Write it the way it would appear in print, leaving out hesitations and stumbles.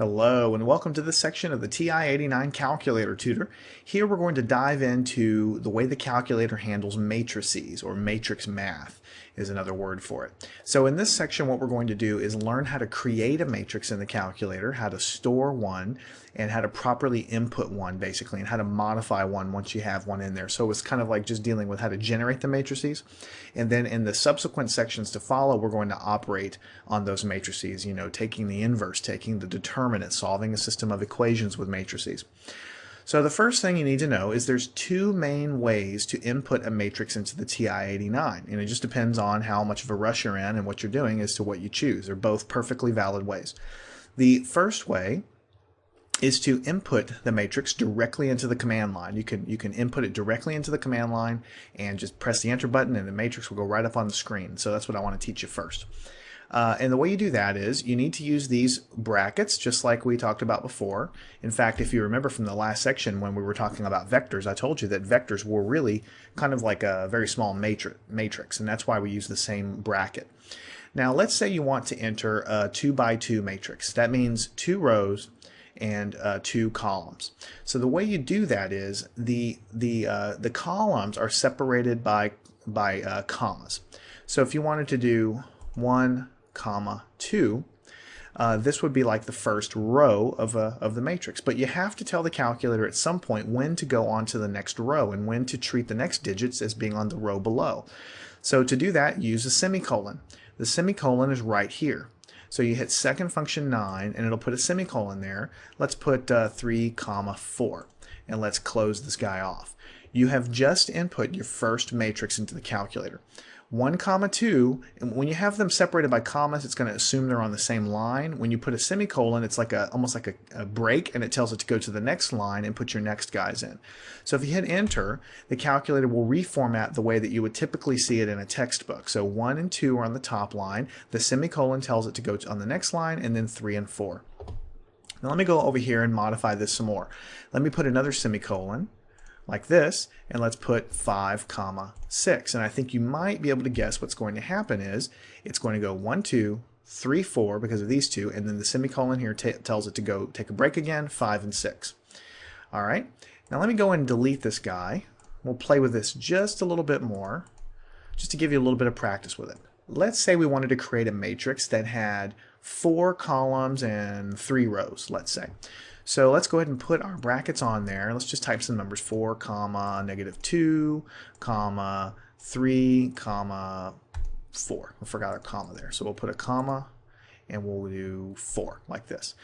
Hello and welcome to this section of the TI-89 Calculator Tutor. Here we're going to dive into the way the calculator handles matrices, or matrix math is another word for it. So in this section what we're going to do is learn how to create a matrix in the calculator, how to store one, and how to properly input one basically, and how to modify one once you have one in there. So it's kind of like just dealing with how to generate the matrices, and then in the subsequent sections to follow we're going to operate on those matrices, taking the inverse, taking the determinant, solving a system of equations with matrices. So the first thing you need to know is there's two main ways to input a matrix into the TI-89, and it just depends on how much of a rush you're in and what you're doing as to what you choose. They're both perfectly valid ways. The first way is to input the matrix directly into the command line. You can input it directly into the command line and just press the enter button and the matrix will go right up on the screen. So that's what I want to teach you first. And the way you do that is you need to use these brackets just like we talked about before. In fact, if you remember from the last section when we were talking about vectors, I told you that vectors were really kind of like a very small matrix, and that's why we use the same bracket. Now let's say you want to enter a 2 by 2 matrix. That means 2 rows and 2 columns. So the way you do that is the columns are separated by commas. So if you wanted to do 1, 2, this would be like the first row of the matrix. But you have to tell the calculator at some point when to go on to the next row and when to treat the next digits as being on the row below. So to do that, use a semicolon. The semicolon is right here. So you hit second function 9 and it'll put a semicolon there. Let's put 3, 4 and let's close this guy off. You have just input your first matrix into the calculator. 1, 2, and when you have them separated by commas, it's going to assume they're on the same line. When you put a semicolon, it's like almost like a break, and it tells it to go to the next line and put your next guys in. So if you hit enter, the calculator will reformat the way that you would typically see it in a textbook. So 1 and 2 are on the top line, the semicolon tells it to go on the next line, and then 3 and 4. Now let me go over here and modify this some more. Let me put another semicolon like this, and let's put 5, 6. And I think you might be able to guess what's going to happen is it's going to go 1, 2, 3, 4 because of these two, and then the semicolon here tells it to go take a break again, 5 and 6. All right, now let me go and delete this guy. We'll play with this just a little bit more, just to give you a little bit of practice with it. Let's say we wanted to create a matrix that had 4 columns and 3 rows, let's say. So let's go ahead and put our brackets on there. Let's just type some numbers, 4, -2, 3, 4. I forgot our comma there. So we'll put a comma and we'll do 4 like this.